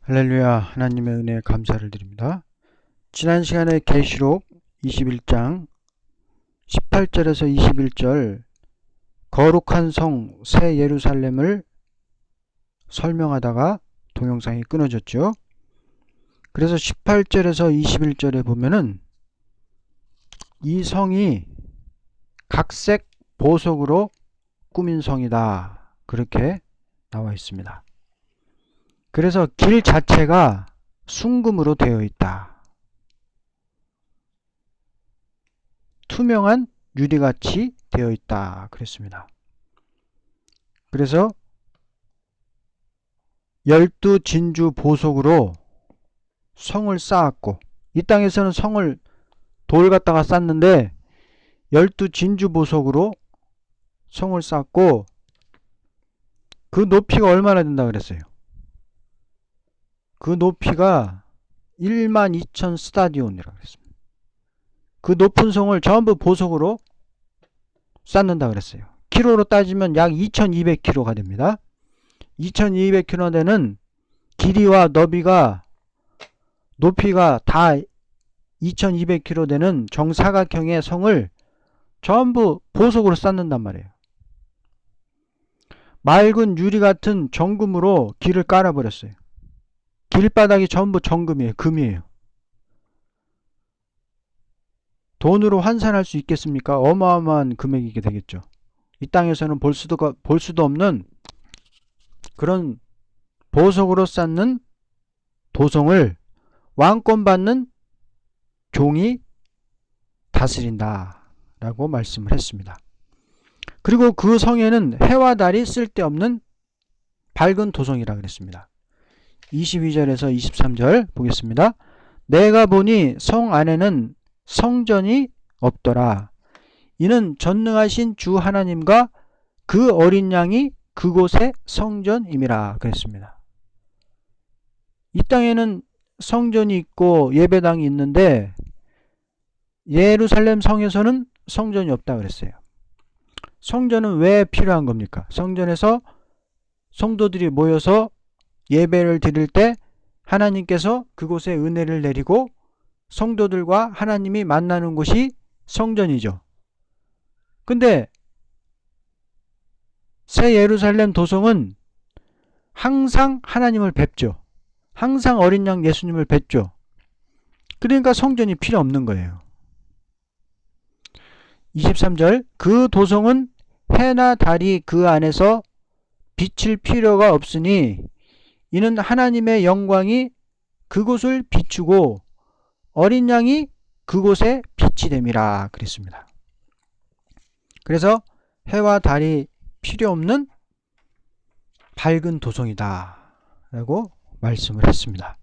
할렐루야. 하나님의 은혜에 감사를 드립니다. 지난 시간에 계시록 21장 18절에서 21절 거룩한 성 새 예루살렘을 설명하다가 동영상이 끊어졌죠. 그래서 18절에서 21절에 보면은 이 성이 각색 보석으로 꾸민 성이다, 그렇게 나와 있습니다. 그래서 길 자체가 순금으로 되어 있다. 투명한 유리같이 되어 있다, 그랬습니다. 그래서 12진주 보석으로 성을 쌓았고, 이 땅에서는 성을 돌 갖다가 쌓는데 12진주 보석으로 성을 쌓고, 그 높이가 얼마나 된다 그랬어요? 그 높이가 12,000 스타디온이라고 그랬습니다. 그 높은 성을 전부 보석으로 쌓는다 그랬어요. 키로로 따지면 약 2200kg가 됩니다. 2200kg 되는 길이와 높이가 다 2200kg 되는 정사각형의 성을 전부 보석으로 쌓는단 말이에요. 맑은 유리 같은 정금으로 길을 깔아버렸어요. 길바닥이 전부 정금이에요. 금이에요. 돈으로 환산할 수 있겠습니까? 어마어마한 금액이게 되겠죠. 이 땅에서는 볼 수도 없는 그런 보석으로 쌓는 도성을 왕권 받는 종이 다스린다 라고 말씀을 했습니다. 그리고 그 성에는 해와 달이 쓸데없는 밝은 도성이라 그랬습니다. 22절에서 23절 보겠습니다. 내가 보니 성 안에는 성전이 없더라. 이는 전능하신 주 하나님과 그 어린 양이 그곳의 성전임이라 그랬습니다. 이 땅에는 성전이 있고 예배당이 있는데 예루살렘 성에서는 성전이 없다 그랬어요. 성전은 왜 필요한 겁니까? 성전에서 성도들이 모여서 예배를 드릴 때 하나님께서 그곳에 은혜를 내리고 성도들과 하나님이 만나는 곳이 성전이죠. 근데 새 예루살렘 도성은 항상 하나님을 뵙죠. 항상 어린 양 예수님을 뵙죠. 그러니까 성전이 필요 없는 거예요. 23절 그 도성은 해나 달이 그 안에서 비칠 필요가 없으니 이는 하나님의 영광이 그곳을 비추고 어린 양이 그곳에 빛이 됨이라 그랬습니다. 그래서 해와 달이 필요 없는 밝은 도성이다 라고 말씀을 했습니다.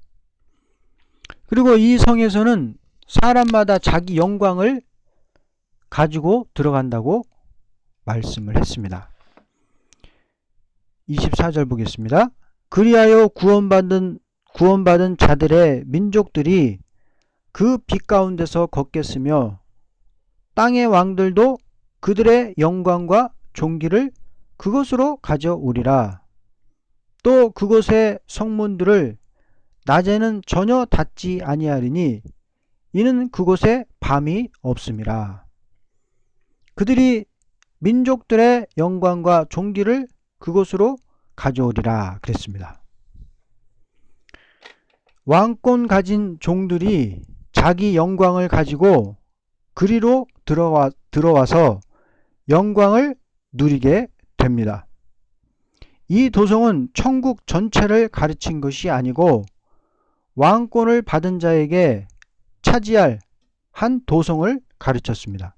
그리고 이 성에서는 사람마다 자기 영광을 가지고 들어간다고 말씀을 했습니다. 24절 보겠습니다. 그리하여 구원받은 자들의 민족들이 그 빛 가운데서 걷겠으며 땅의 왕들도 그들의 영광과 존귀를 그곳으로 가져오리라. 또 그곳의 성문들을 낮에는 전혀 닫지 아니하리니 이는 그곳에 밤이 없음이라. 그들이 민족들의 영광과 존귀를 그곳으로 가져오리라 그랬습니다. 왕권 가진 종들이 자기 영광을 가지고 그리로 들어와서 영광을 누리게 됩니다. 이 도성은 천국 전체를 가르친 것이 아니고 왕권을 받은 자에게 차지할 한 도성을 가르쳤습니다.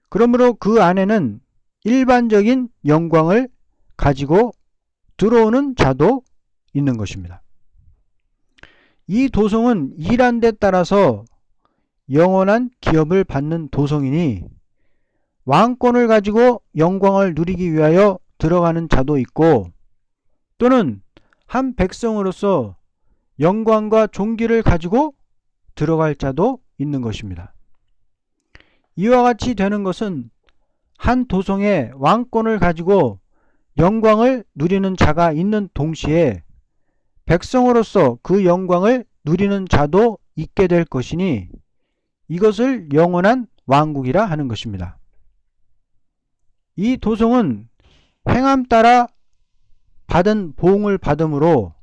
그러므로 그 안에는 일반적인 영광을 가지고 들어오는 자도 있는 것입니다. 이 도성은 일한 데 따라서 영원한 기업을 받는 도성이니 왕권을 가지고 영광을 누리기 위하여 들어가는 자도 있고 또는 한 백성으로서 영광과 존귀를 가지고 들어갈 자도 있는 것입니다. 이와 같이 되는 것은 한 도성에 왕권을 가지고 영광을 누리는 자가 있는 동시에 백성으로서 그 영광을 누리는 자도 있게 될 것이니 이것을 영원한 왕국이라 하는 것입니다. 이 도성은 행함 따라 받은 보응을 받음으로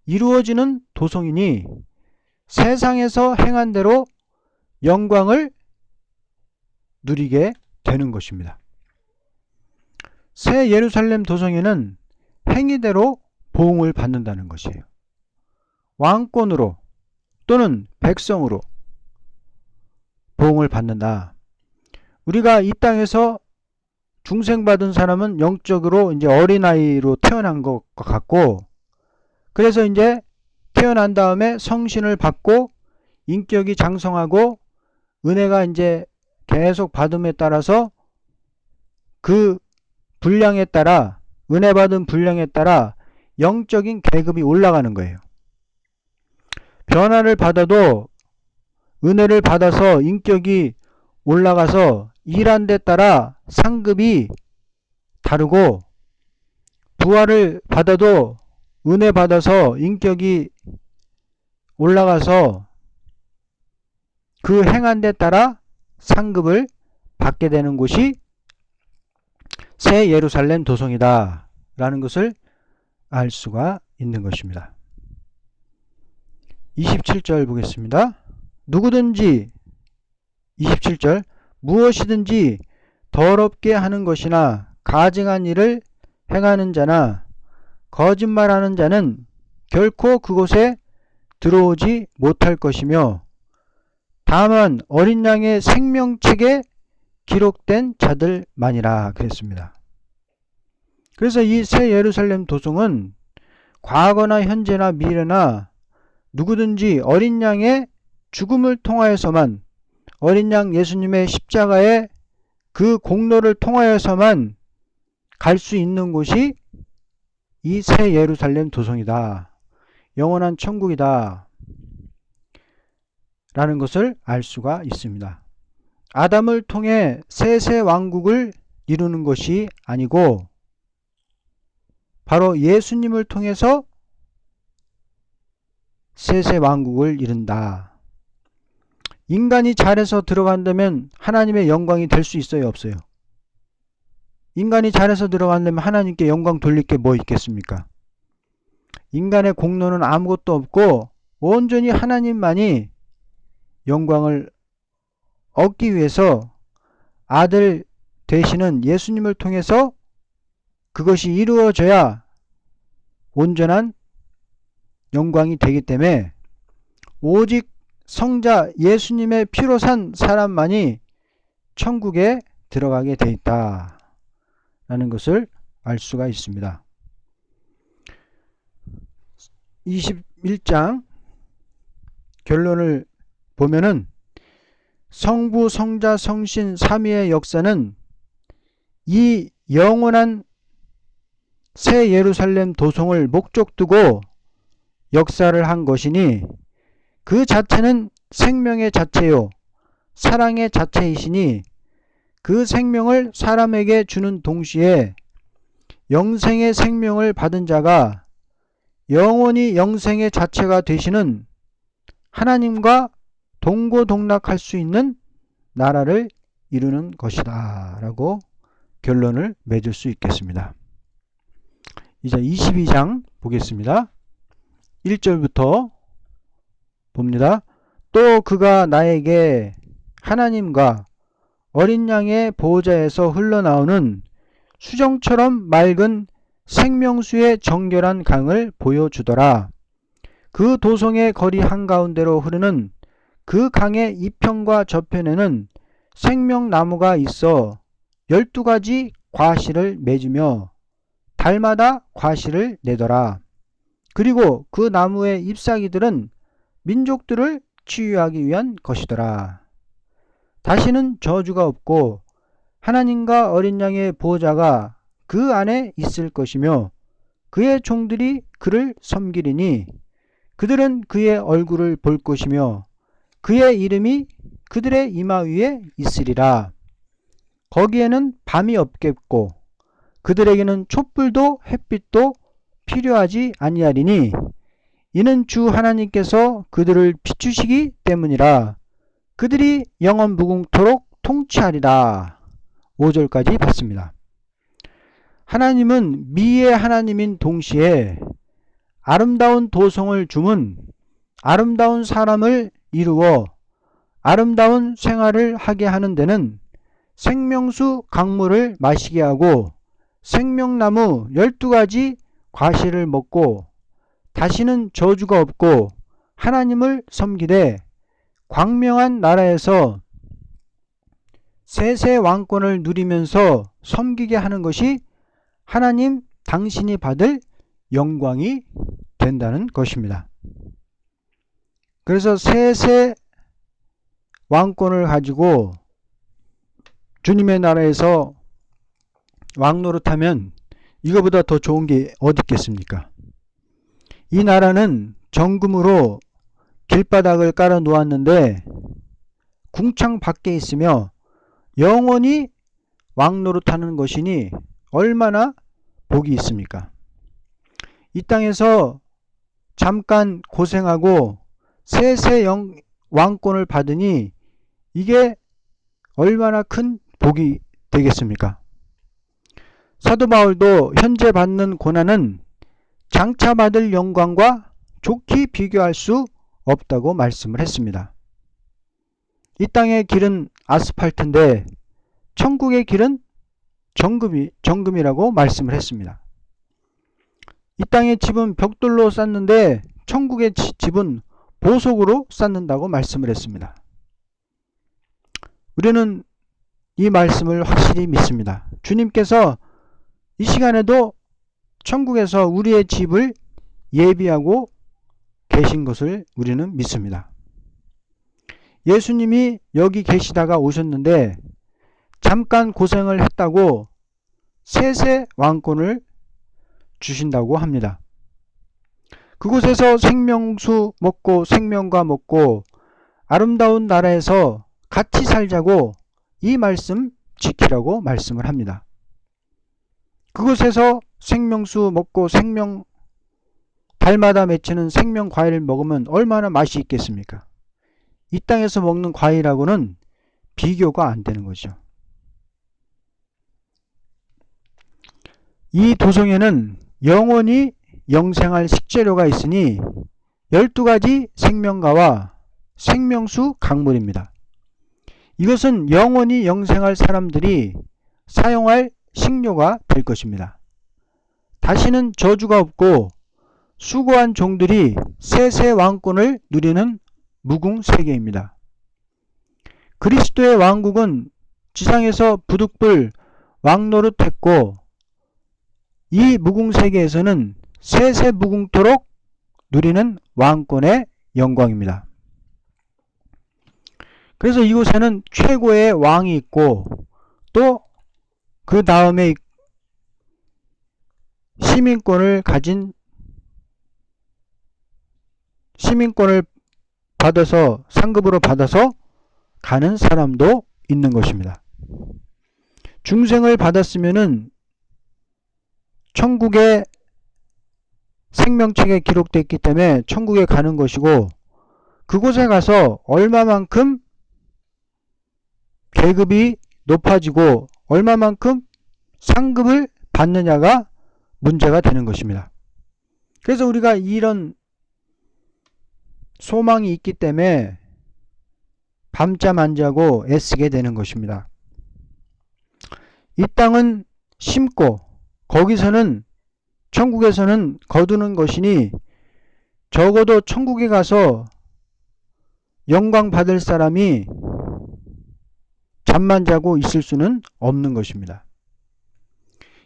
이루어지는 도성이니 세상에서 행한 대로 영광을 누리게 되는 것입니다. 새 예루살렘 도성에는 행위대로 보응을 받는다는 것이에요. 왕권으로 또는 백성으로 보응을 받는다. 우리가 이 땅에서 중생받은 사람은 영적으로 이제 어린아이로 태어난 것 같고, 그래서 이제 태어난 다음에 성신을 받고 인격이 장성하고 은혜가 이제 계속 받음에 따라서 그 분량에 따라, 은혜 받은 분량에 따라 영적인 계급이 올라가는 거예요. 변화를 받아도 은혜를 받아서 인격이 올라가서 일한 데 따라 상급이 다르고, 부활을 받아도 은혜 받아서 인격이 올라가서 그 행한 데 따라 상급을 받게 되는 곳이 새 예루살렘 도성이다 라는 것을 알 수가 있는 것입니다. 27절 보겠습니다. 누구든지 27절 무엇이든지 더럽게 하는 것이나 가증한 일을 행하는 자나 거짓말하는 자는 결코 그곳에 들어오지 못할 것이며 다만 어린 양의 생명책에 기록된 자들만이라 그랬습니다. 그래서 이 새 예루살렘 도성은 과거나 현재나 미래나 누구든지 어린 양의 죽음을 통하여서만, 어린 양 예수님의 십자가의 그 공로를 통하여서만 갈 수 있는 곳이 이 새 예루살렘 도성이다, 영원한 천국이다 라는 것을 알 수가 있습니다. 아담을 통해 새 왕국을 이루는 것이 아니고 바로 예수님을 통해서 새 왕국을 이룬다. 인간이 잘해서 들어간다면 하나님의 영광이 될 수 있어요, 없어요? 인간이 잘해서 들어간다면 하나님께 영광 돌릴 게 뭐 있겠습니까? 인간의 공로는 아무것도 없고 온전히 하나님만이 영광을 얻기 위해서 아들 되시는 예수님을 통해서 그것이 이루어져야 온전한 영광이 되기 때문에 오직 성자 예수님의 피로 산 사람만이 천국에 들어가게 돼 있다 라는 것을 알 수가 있습니다. 21장 결론을 보면은 성부, 성자, 성신, 삼위의 역사는 이 영원한 새 예루살렘 도성을 목적 두고 역사를 한 것이니 그 자체는 생명의 자체요 사랑의 자체이시니 그 생명을 사람에게 주는 동시에 영생의 생명을 받은 자가 영원히 영생의 자체가 되시는 하나님과 동고동락할 수 있는 나라를 이루는 것이다 라고 결론을 맺을 수 있겠습니다. 이제 22장 보겠습니다. 1절부터 봅니다. 또 그가 나에게 하나님과 어린 양의 보호자에서 흘러나오는 수정처럼 맑은 생명수의 정결한 강을 보여주더라. 그 도성의 거리 한가운데로 흐르는 그 강의 이편과 저편에는 생명나무가 있어 12가지 과실을 맺으며 달마다 과실을 내더라. 그리고 그 나무의 잎사귀들은 민족들을 치유하기 위한 것이더라. 다시는 저주가 없고 하나님과 어린 양의 보호자가 그 안에 있을 것이며 그의 종들이 그를 섬기리니 그들은 그의 얼굴을 볼 것이며 그의 이름이 그들의 이마 위에 있으리라. 거기에는 밤이 없겠고 그들에게는 촛불도 햇빛도 필요하지 아니하리니 이는 주 하나님께서 그들을 비추시기 때문이라. 그들이 영원 무궁토록 통치하리라. 5절까지 봤습니다. 하나님은 미의 하나님인 동시에 아름다운 도성을 주문 아름다운 사람을 이루어 아름다운 생활을 하게 하는 데는 생명수 강물을 마시게 하고 생명나무 12가지 과실을 먹고 다시는 저주가 없고 하나님을 섬기되 광명한 나라에서 세세 왕권을 누리면서 섬기게 하는 것이 하나님 당신이 받을 영광이 된다는 것입니다. 그래서 세세 왕권을 가지고 주님의 나라에서 왕노릇하면 이거보다 더 좋은 게 어디 있겠습니까? 이 나라는 정금으로 길바닥을 깔아 놓았는데 궁창 밖에 있으며 영원히 왕노릇하는 것이니 얼마나 복이 있습니까? 이 땅에서 잠깐 고생하고 세세 왕권을 받으니 이게 얼마나 큰 복이 되겠습니까? 사도 바울도 현재 받는 고난은 장차 받을 영광과 좋게 비교할 수 없다고 말씀을 했습니다. 이 땅의 길은 아스팔트인데 천국의 길은 정금이라고 말씀을 했습니다. 이 땅의 집은 벽돌로 쌓는데 천국의 집은 보석으로 쌓는다고 말씀을 했습니다. 우리는 이 말씀을 확실히 믿습니다. 주님께서 이 시간에도 천국에서 우리의 집을 예비하고 계신 것을 우리는 믿습니다. 예수님이 여기 계시다가 오셨는데 잠깐 고생을 했다고 세세 왕권을 주신다고 합니다. 그곳에서 생명수 먹고 생명과 먹고 아름다운 나라에서 같이 살자고 이 말씀 지키라고 말씀을 합니다. 그곳에서 생명수 먹고 달마다 맺히는 생명 과일을 먹으면 얼마나 맛이 있겠습니까? 이 땅에서 먹는 과일하고는 비교가 안 되는 거죠. 이 도성에는 영원히 영생할 식재료가 있으니 12가지 생명가와 생명수 강물입니다. 이것은 영원히 영생할 사람들이 사용할 식료가 될 것입니다. 다시는 저주가 없고 수고한 종들이 세세 왕권을 누리는 무궁세계입니다. 그리스도의 왕국은 지상에서 부득불 왕노릇했고 이 무궁세계에서는 세세 무궁토록 누리는 왕권의 영광입니다. 그래서 이곳에는 최고의 왕이 있고 또 그 다음에 시민권을 받아서 상급으로 받아서 가는 사람도 있는 것입니다. 중생을 받았으면은 천국의 생명책에 기록되어 있기 때문에 천국에 가는 것이고 그곳에 가서 얼마만큼 계급이 높아지고 얼마만큼 상급을 받느냐가 문제가 되는 것입니다. 그래서 우리가 이런 소망이 있기 때문에 밤잠 안 자고 애쓰게 되는 것입니다. 이 땅은 심고 거기서는 천국에서는 거두는 것이니 적어도 천국에 가서 영광 받을 사람이 잠만 자고 있을 수는 없는 것입니다.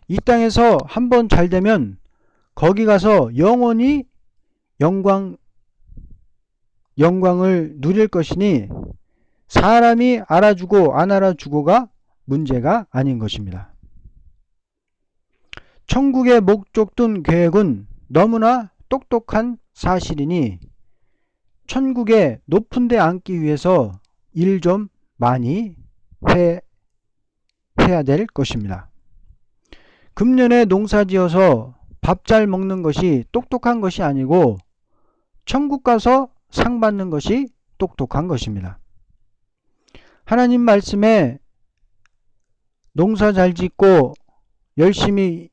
이 땅에서 한번 잘 되면 거기 가서 영원히 영광을 누릴 것이니 사람이 알아주고 안 알아주고가 문제가 아닌 것입니다. 천국의 목적 둔 계획은 너무나 똑똑한 사실이니 천국의 높은 데 앉기 위해서 일 좀 많이 해야 될 것입니다. 금년에 농사 지어서 밥 잘 먹는 것이 똑똑한 것이 아니고 천국 가서 상 받는 것이 똑똑한 것입니다. 하나님 말씀에 농사 잘 짓고 열심히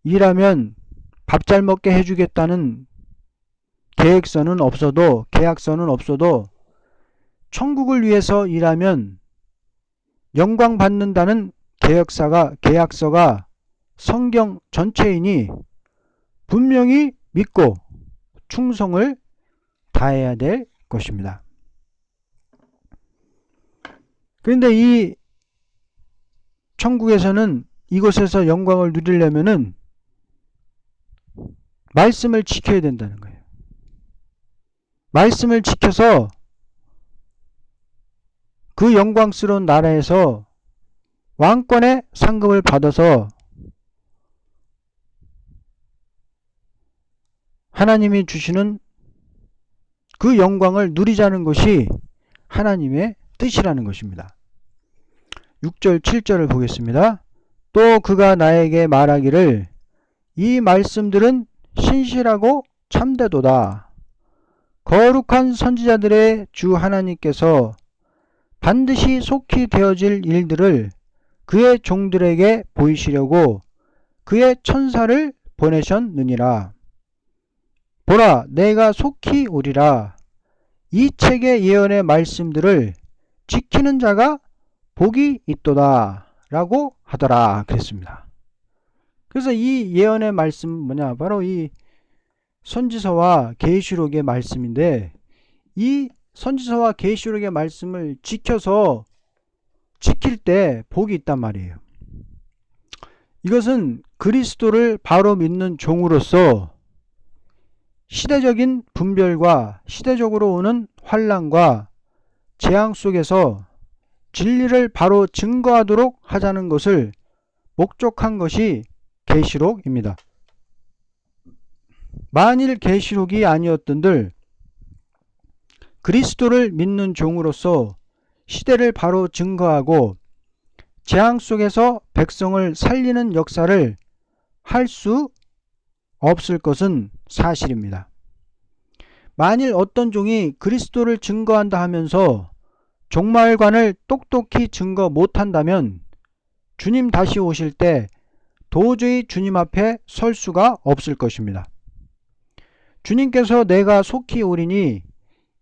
일하면 밥 잘 먹게 해주겠다는 계약서는 없어도 천국을 위해서 일하면 영광 받는다는 계약서가 성경 전체이니 분명히 믿고 충성을 다해야 될 것입니다. 그런데 이 천국에서는 이곳에서 영광을 누리려면은 말씀을 지켜야 된다는 거예요. 말씀을 지켜서 그 영광스러운 나라에서 왕권의 상급을 받아서 하나님이 주시는 그 영광을 누리자는 것이 하나님의 뜻이라는 것입니다. 6절 7절을 보겠습니다. 또 그가 나에게 말하기를 이 말씀들은 신실하고 참되도다. 거룩한 선지자들의 주 하나님께서 반드시 속히 되어질 일들을 그의 종들에게 보이시려고 그의 천사를 보내셨느니라. 보라, 내가 속히 오리라. 이 책의 예언의 말씀들을 지키는 자가 복이 있도다 라고 하더라 그랬습니다. 그래서 이 예언의 말씀 뭐냐, 바로 이 선지서와 계시록의 말씀인데, 이 선지서와 계시록의 말씀을 지킬 때 복이 있단 말이에요. 이것은 그리스도를 바로 믿는 종으로서 시대적인 분별과 시대적으로 오는 환난과 재앙 속에서 진리를 바로 증거하도록 하자는 것을 목적한 것이 계시록입니다. 만일 계시록이 아니었던들 그리스도를 믿는 종으로서 시대를 바로 증거하고 재앙 속에서 백성을 살리는 역사를 할 수 없을 것은 사실입니다. 만일 어떤 종이 그리스도를 증거한다 하면서 종말관을 똑똑히 증거 못한다면 주님 다시 오실 때 도저히 주님 앞에 설 수가 없을 것입니다. 주님께서 내가 속히 오리니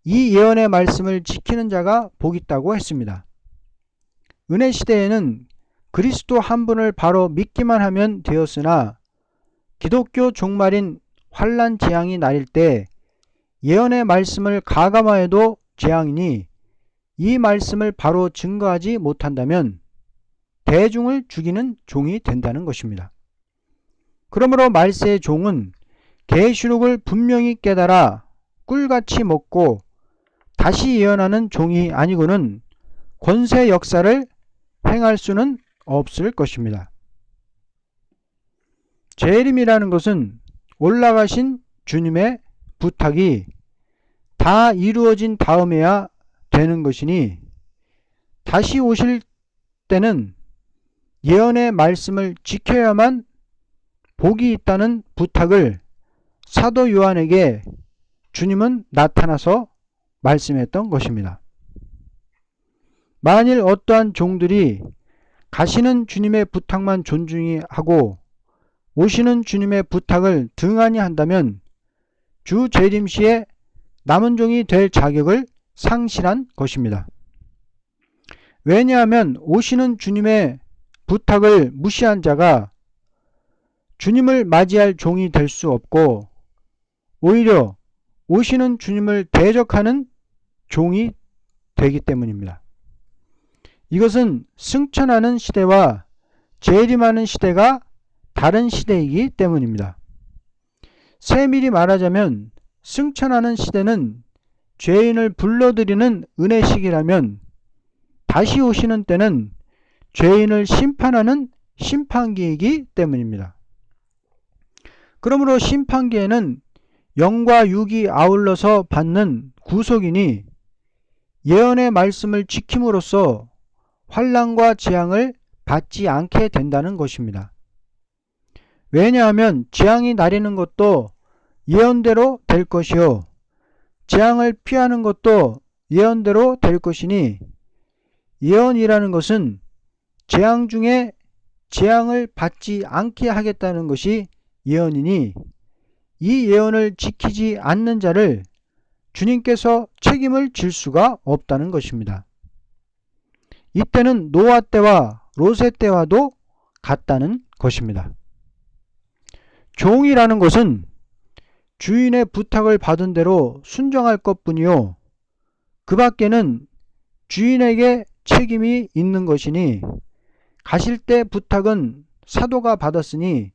이 예언의 말씀을 지키는 자가 복 있다고 했습니다. 은혜 시대에는 그리스도 한 분을 바로 믿기만 하면 되었으나 기독교 종말인 환난 재앙이 날일 때 예언의 말씀을 가감하여도 재앙이니 이 말씀을 바로 증거하지 못한다면 대중을 죽이는 종이 된다는 것입니다. 그러므로 말세의 종은 계시록을 분명히 깨달아 꿀같이 먹고 다시 예언하는 종이 아니고는 권세 역사를 행할 수는 없을 것입니다. 재림이라는 것은 올라가신 주님의 부탁이 다 이루어진 다음에야 되는 것이니 다시 오실 때는 예언의 말씀을 지켜야만 복이 있다는 부탁을 사도 요한에게 주님은 나타나서 말씀했던 것입니다. 만일 어떠한 종들이 가시는 주님의 부탁만 존중히 하고 오시는 주님의 부탁을 등한히 한다면 주 재림 시에 남은 종이 될 자격을 상실한 것입니다. 왜냐하면 오시는 주님의 부탁을 무시한 자가 주님을 맞이할 종이 될 수 없고 오히려 오시는 주님을 대적하는 종이 되기 때문입니다. 이것은 승천하는 시대와 재림하는 시대가 다른 시대이기 때문입니다. 세밀히 말하자면 승천하는 시대는 죄인을 불러들이는 은혜식이라면 다시 오시는 때는 죄인을 심판하는 심판기이기 때문입니다. 그러므로 심판기에는 영과 육이 아울러서 받는 구속이니 예언의 말씀을 지킴으로써 환난과 재앙을 받지 않게 된다는 것입니다. 왜냐하면 재앙이 나리는 것도 예언대로 될 것이요 재앙을 피하는 것도 예언대로 될 것이니, 예언이라는 것은 재앙 중에 재앙을 받지 않게 하겠다는 것이 예언이니, 이 예언을 지키지 않는 자를 주님께서 책임을 질 수가 없다는 것입니다. 이때는 노아 때와 롯의 때와도 같다는 것입니다. 종이라는 것은 주인의 부탁을 받은 대로 순종할 것뿐이요, 그 밖에는 주인에게 책임이 있는 것이니, 가실 때 부탁은 사도가 받았으니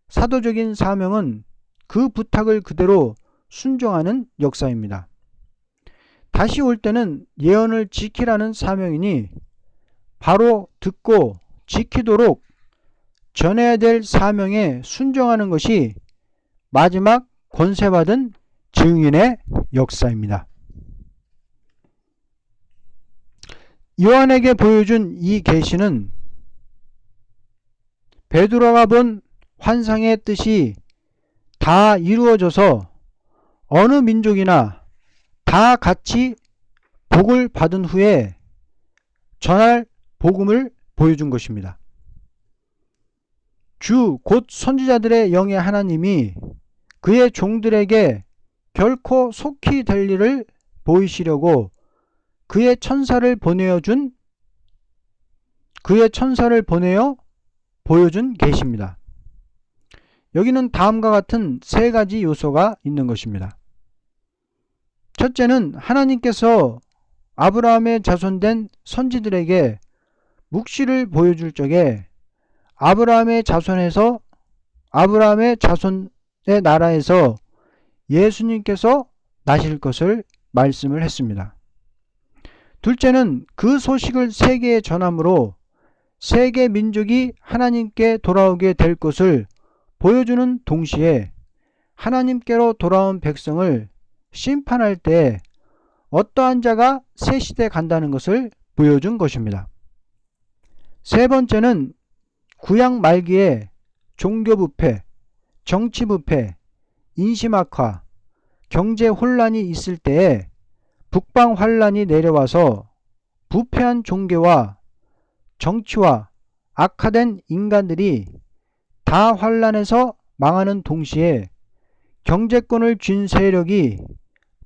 사도적인 사명은 그 부탁을 그대로 순종하는 역사입니다. 다시 올 때는 예언을 지키라는 사명이니, 바로 듣고 지키도록 전해야 될 사명에 순종하는 것이 마지막 권세받은 증인의 역사입니다. 요한에게 보여준 이 계시는 베드로가 본 환상의 뜻이 다 이루어져서 어느 민족이나 다 같이 복을 받은 후에 전할 복음을 보여준 것입니다. 주 곧 선지자들의 영의 하나님이 그의 종들에게 결코 속히 될 일을 보이시려고 그의 천사를 보내어 보여준 계시입니다. 여기는 다음과 같은 세 가지 요소가 있는 것입니다. 첫째는 하나님께서 아브라함의 자손된 선지들에게 묵시를 보여줄 적에 아브라함의 자손의 나라에서 예수님께서 나실 것을 말씀을 했습니다. 둘째는 그 소식을 세계에 전함으로 세계 민족이 하나님께 돌아오게 될 것을 보여주는 동시에 하나님께로 돌아온 백성을 심판할 때 어떠한 자가 새 시대에 간다는 것을 보여준 것입니다. 세 번째는 구약 말기에 종교부패, 정치부패, 인심악화, 경제 혼란이 있을 때에 북방 환란이 내려와서 부패한 종교와 정치와 악화된 인간들이 다 환란해서 망하는 동시에 경제권을 쥔 세력이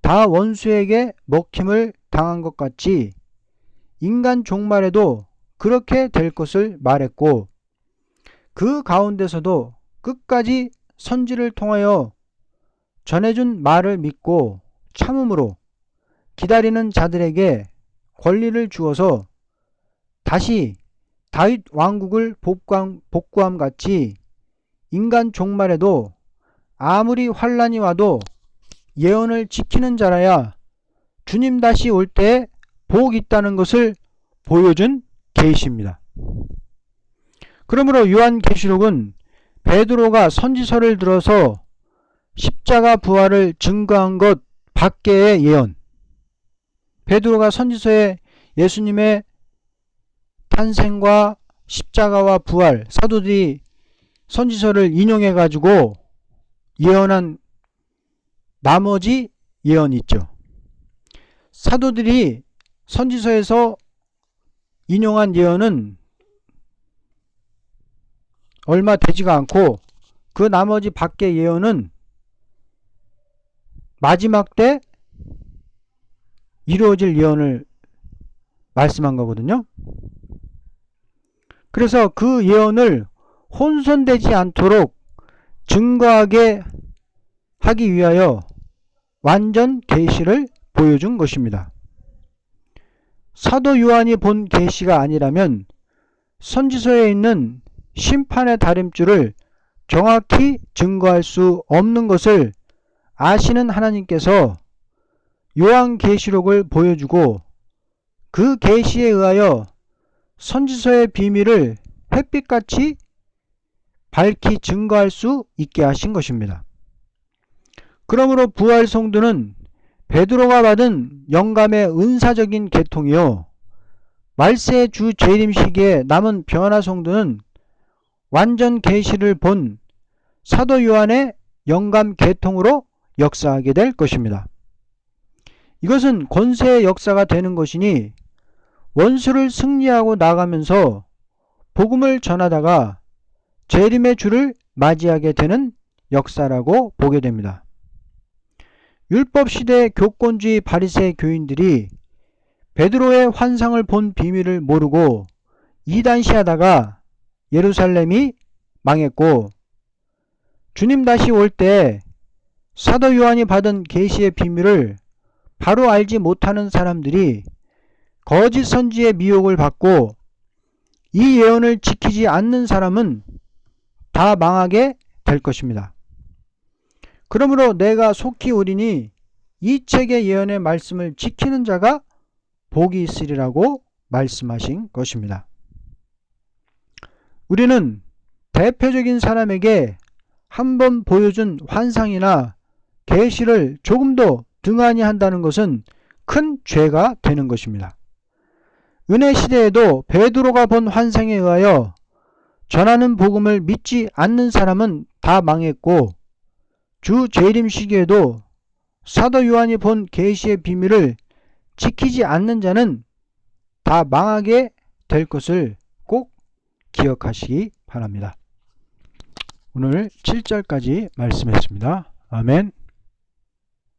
다 원수에게 먹힘을 당한 것 같이 인간 종말에도 그렇게 될 것을 말했고, 그 가운데서도 끝까지 선지를 통하여 전해준 말을 믿고 참음으로 기다리는 자들에게 권리를 주어서 다시 다윗 왕국을 복구함 같이 인간 종말에도 아무리 환란이 와도 예언을 지키는 자라야 주님 다시 올 때에 복이 있다는 것을 보여준 계시입니다. 그러므로 요한계시록은 베드로가 선지서를 들어서 십자가 부활을 증거한 것 밖에의 예언, 베드로가 선지서에 예수님의 탄생과 십자가와 부활, 사도들이 선지서를 인용해 가지고 예언한 나머지 예언이 있죠. 사도들이 선지서에서 인용한 예언은 얼마 되지가 않고, 그 나머지 밖의 예언은 마지막 때 이루어질 예언을 말씀한 거거든요. 그래서 그 예언을 혼선되지 않도록 증거하게 하기 위하여 완전 계시를 보여준 것입니다. 사도 요한이 본 계시가 아니라면 선지서에 있는 심판의 다림줄을 정확히 증거할 수 없는 것을 아시는 하나님께서 요한계시록을 보여주고 그 계시에 의하여 선지서의 비밀을 햇빛같이 밝히 증거할 수 있게 하신 것입니다. 그러므로 부활 성도는 베드로가 받은 영감의 은사적인 계통이요, 말세의 주 재림 시기에 남은 변화 성도는 완전 계시를 본 사도 요한의 영감 계통으로 역사하게 될 것입니다. 이것은 권세의 역사가 되는 것이니 원수를 승리하고 나가면서 복음을 전하다가 재림의 주를 맞이하게 되는 역사라고 보게 됩니다. 율법시대 교권주의 바리새 교인들이 베드로의 환상을 본 비밀을 모르고 이단시하다가 예루살렘이 망했고, 주님 다시 올 때 사도 요한이 받은 계시의 비밀을 바로 알지 못하는 사람들이 거짓 선지의 미혹을 받고 이 예언을 지키지 않는 사람은 다 망하게 될 것입니다. 그러므로 내가 속히 오리니 이 책의 예언의 말씀을 지키는 자가 복이 있으리라고 말씀하신 것입니다. 우리는 대표적인 사람에게 한번 보여준 환상이나 계시를 조금도 등한히 한다는 것은 큰 죄가 되는 것입니다. 은혜 시대에도 베드로가 본 환상에 의하여 전하는 복음을 믿지 않는 사람은 다 망했고, 주 재림 시기에도 사도 요한이 본 계시의 비밀을 지키지 않는 자는 다 망하게 될 것을 꼭 기억하시기 바랍니다. 오늘 7절까지 말씀했습니다. 아멘.